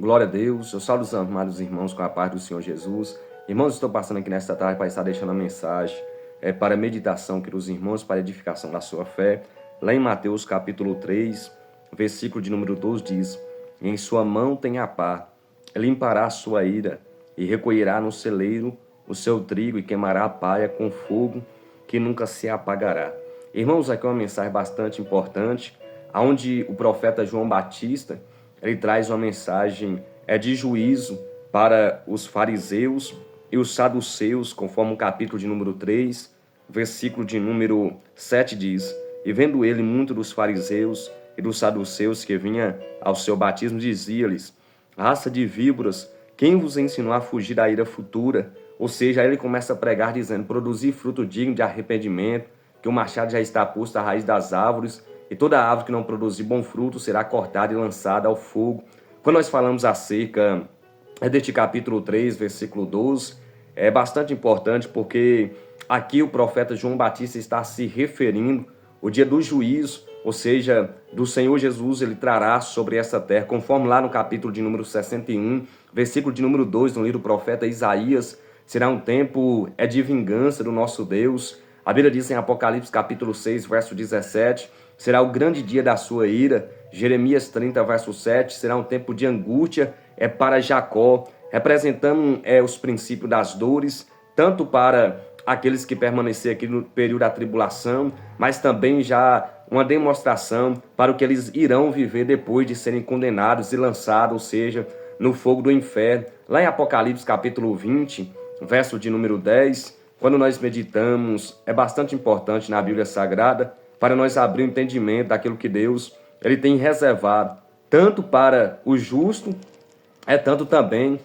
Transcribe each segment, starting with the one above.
Glória a Deus. Eu saúdo os amados irmãos com a paz do Senhor Jesus. Irmãos, estou passando aqui nesta tarde para estar deixando a mensagem para meditação que os irmãos, para edificação da sua fé. Lá em Mateus capítulo 3, versículo de número 12 diz: em sua mão tem a pá, limpará a sua ira e recolherá no celeiro o seu trigo e queimará a palha com fogo que nunca se apagará. Irmãos, aqui é uma mensagem bastante importante, onde o profeta João Batista ele traz uma mensagem de juízo para os fariseus e os saduceus, conforme o capítulo de número 3, versículo de número 7 diz: e vendo ele muito dos fariseus e dos saduceus que vinha ao seu batismo, dizia-lhes: raça de víboras, quem vos ensinou a fugir da ira futura? Ou seja, aí ele começa a pregar dizendo: produzir fruto digno de arrependimento, que o machado já está posto à raiz das árvores, e toda árvore que não produzir bom fruto será cortada e lançada ao fogo. Quando nós falamos acerca deste capítulo 3, versículo 12, é bastante importante porque aqui o profeta João Batista está se referindo ao dia do juízo, ou seja, do Senhor Jesus, ele trará sobre essa terra, conforme lá no capítulo de número 61, versículo de número 2, no livro do profeta Isaías, será um tempo de vingança do nosso Deus. A Bíblia diz em Apocalipse capítulo 6, verso 17, será o grande dia da sua ira. Jeremias 30, verso 7, será um tempo de angústia para Jacó, representando os princípios das dores, tanto para aqueles que permaneceram aqui no período da tribulação, mas também já uma demonstração para o que eles irão viver depois de serem condenados e lançados, ou seja, no fogo do inferno. Lá em Apocalipse capítulo 20, verso de número 10, quando nós meditamos, é bastante importante na Bíblia Sagrada para nós abrir o entendimento daquilo que Deus ele tem reservado, tanto para o justo, tanto também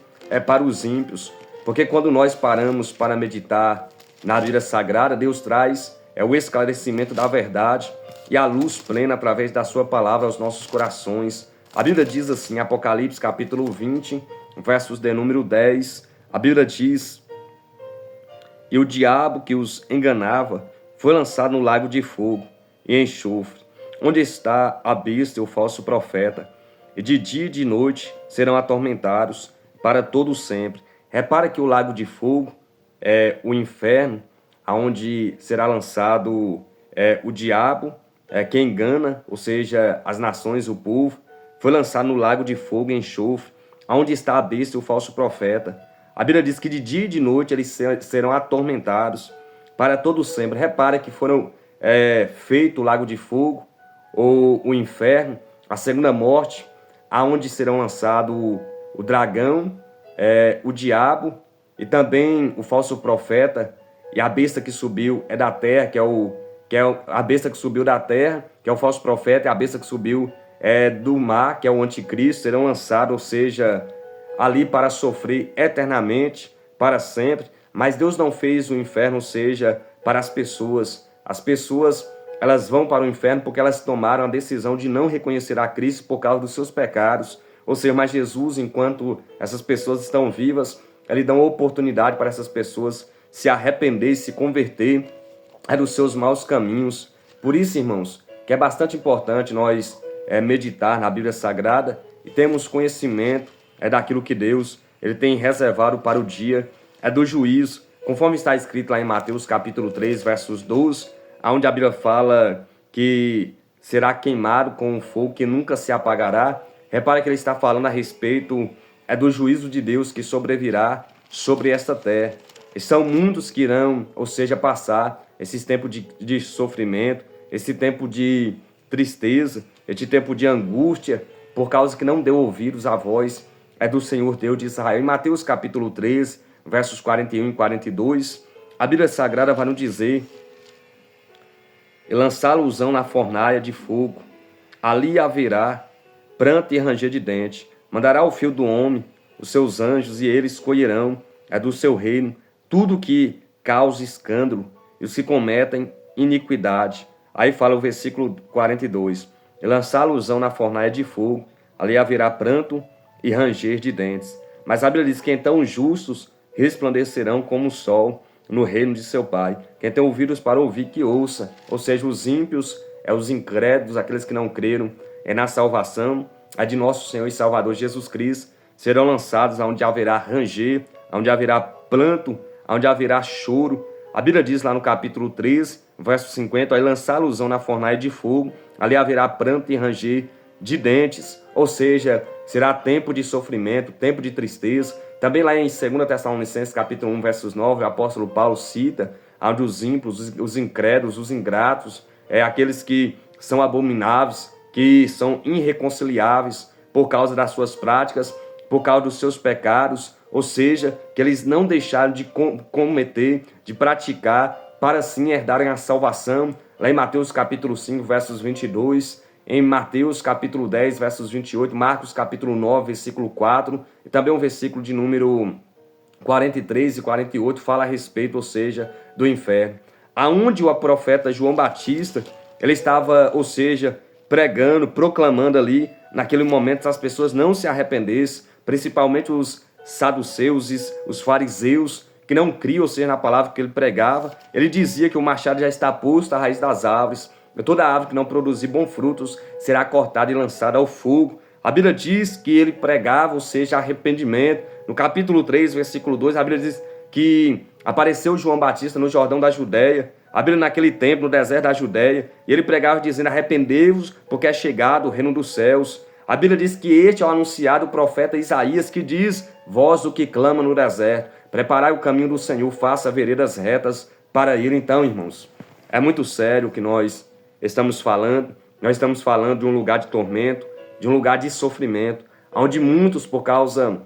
para os ímpios. Porque quando nós paramos para meditar na Bíblia Sagrada, Deus traz o esclarecimento da verdade e a luz plena através da sua palavra aos nossos corações. A Bíblia diz assim, Apocalipse capítulo 20, versos de número 10, a Bíblia diz: e o diabo que os enganava foi lançado no lago de fogo e enxofre, onde está a besta e o falso profeta, e de dia e de noite serão atormentados para todo sempre. Repara que o lago de fogo é o inferno, aonde será lançado o diabo, que engana, ou seja, as nações, o povo, foi lançado no lago de fogo e enxofre, onde está a besta e o falso profeta. A Bíblia diz que de dia e de noite eles serão atormentados para todo sempre. Repara que foram feito o lago de fogo, ou o inferno, a segunda morte, aonde serão lançados o dragão, o diabo e também o falso profeta, e a besta que subiu da terra, que é a besta que subiu da terra, que é o falso profeta, e a besta que subiu do mar, que é o anticristo, serão lançados, ou seja, ali para sofrer eternamente, para sempre. Mas Deus não fez o inferno, ou seja, para as pessoas. As pessoas, elas vão para o inferno porque elas tomaram a decisão de não reconhecer a Cristo por causa dos seus pecados. Ou seja, mas Jesus, enquanto essas pessoas estão vivas, ele dá uma oportunidade para essas pessoas se arrepender e se converter dos seus maus caminhos. Por isso, irmãos, que é bastante importante nós meditar na Bíblia Sagrada e termos conhecimento daquilo que Deus ele tem reservado para o dia do juízo, conforme está escrito lá em Mateus capítulo 3, versos 12, onde a Bíblia fala que será queimado com um fogo que nunca se apagará. Repara que ele está falando a respeito do juízo de Deus que sobrevirá sobre esta terra. E são muitos que irão, ou seja, passar esse tempo de sofrimento, esse tempo de tristeza, esse tempo de angústia, por causa que não deu ouvidos à voz do Senhor Deus de Israel. Em Mateus capítulo 3, versos 41 e 42, a Bíblia Sagrada vai nos dizer: e lançá-los-ão na fornalha de fogo, ali haverá pranto e ranger de dente. Mandará o Filho do Homem, os seus anjos, e eles colherão do seu reino tudo que cause escândalo e os que cometem iniquidade. Aí fala o versículo 42. E lançá-los-ão na fornalha de fogo, ali haverá pranto e ranger de dentes. Mas a Bíblia diz que então os justos resplandecerão como o sol no reino de seu Pai. Quem tem ouvidos para ouvir, que ouça. Ou seja, os ímpios, os incrédulos, aqueles que não creram na salvação de nosso Senhor e Salvador Jesus Cristo, serão lançados aonde haverá ranger, aonde haverá pranto, aonde haverá choro. A Bíblia diz lá no capítulo 13, verso 50, aí lançá-los na fornalha de fogo, ali haverá pranto e ranger de dentes, ou seja, será tempo de sofrimento, tempo de tristeza. Também lá em 2 Tessalonicenses capítulo 1, versos 9, o apóstolo Paulo cita onde os ímpios, os incrédulos, os ingratos, aqueles que são abomináveis, que são irreconciliáveis por causa das suas práticas, por causa dos seus pecados, ou seja, que eles não deixaram de cometer, de praticar, para assim herdarem a salvação. Lá em Mateus capítulo 5, versos 22, em Mateus capítulo 10, versos 28, Marcos capítulo 9, versículo 4, e também um versículo de número 43 e 48 fala a respeito, ou seja, do inferno. Aonde o profeta João Batista, ele estava, ou seja, pregando, proclamando ali, naquele momento, se as pessoas não se arrependessem, principalmente os saduceus e os fariseus, que não criam, ou seja, na palavra que ele pregava, ele dizia que o machado já está posto à raiz das árvores, toda árvore que não produzir bons frutos será cortada e lançada ao fogo. A Bíblia diz que ele pregava, ou seja, arrependimento. No capítulo 3, versículo 2, a Bíblia diz que apareceu João Batista no Jordão da Judéia, a Bíblia naquele tempo, no deserto da Judéia, e ele pregava dizendo, arrependei-vos, porque é chegado o reino dos céus. A Bíblia diz que este é o anunciado profeta Isaías, que diz, vós o que clama no deserto, preparai o caminho do Senhor, faça veredas retas para ele. Então, irmãos, é muito sério o que nós estamos falando de um lugar de tormento, de um lugar de sofrimento, onde muitos, por causa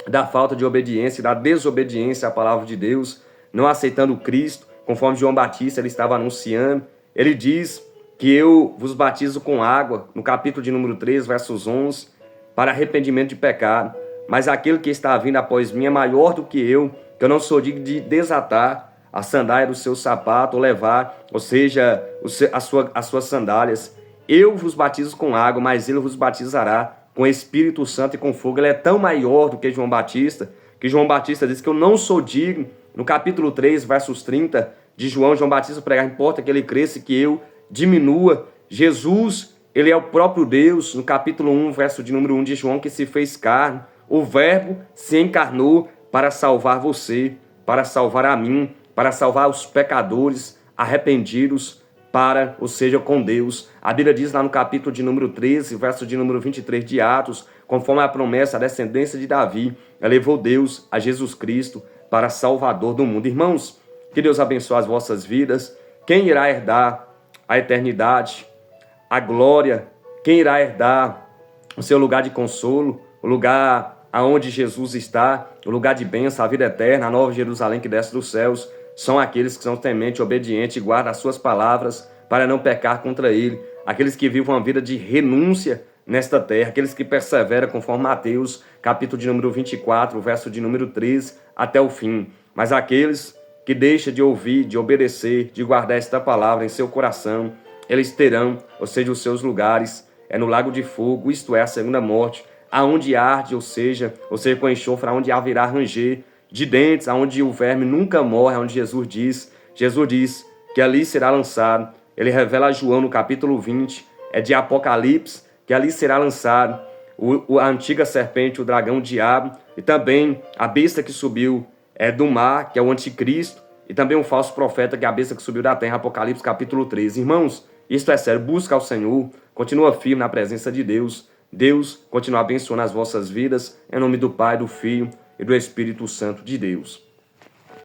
da falta de obediência, da desobediência à palavra de Deus, não aceitando Cristo, conforme João Batista ele estava anunciando, ele diz que eu vos batizo com água, no capítulo de número 3, versos 11, para arrependimento de pecado, mas aquele que está vindo após mim é maior do que eu não sou digno de desatar a sandália do seu sapato, ou levar, ou seja, as suas sandálias. Eu vos batizo com água, mas ele vos batizará com Espírito Santo e com fogo. Ele é tão maior do que João Batista, que João Batista diz que eu não sou digno. No capítulo 3, versos 30 de João Batista pregar, importa que ele cresça e que eu diminua. Jesus, ele é o próprio Deus. No capítulo 1, verso de número 1 de João, que se fez carne. O verbo se encarnou para salvar você, para salvar a mim, para salvar os pecadores arrependidos, ou seja, com Deus. A Bíblia diz lá no capítulo de número 13, verso de número 23 de Atos, conforme a promessa, a descendência de Davi, elevou Deus a Jesus Cristo para Salvador do mundo. Irmãos, que Deus abençoe as vossas vidas. Quem irá herdar a eternidade, a glória? Quem irá herdar o seu lugar de consolo, o lugar aonde Jesus está, o lugar de bênção, a vida eterna, a nova Jerusalém que desce dos céus? São aqueles que são temente, obedientes e guardam as suas palavras para não pecar contra ele. Aqueles que vivem uma vida de renúncia nesta terra. Aqueles que perseveram conforme Mateus, capítulo de número 24, verso de número 13, até o fim. Mas aqueles que deixam de ouvir, de obedecer, de guardar esta palavra em seu coração, eles terão, ou seja, os seus lugares, no lago de fogo, isto é, a segunda morte, aonde arde, ou seja, com enxofre, aonde haverá ranger de dentes, aonde o verme nunca morre, aonde Jesus diz que ali será lançado. Ele revela a João no capítulo 20, de Apocalipse, que ali será lançado a antiga serpente, o dragão, o diabo, e também a besta que subiu do mar, que é o anticristo, e também um falso profeta, que é a besta que subiu da terra, Apocalipse capítulo 13. Irmãos, isto é sério, busca ao Senhor, continua firme na presença de Deus. Deus continua abençoando as vossas vidas, em nome do Pai, do Filho e do Espírito Santo de Deus.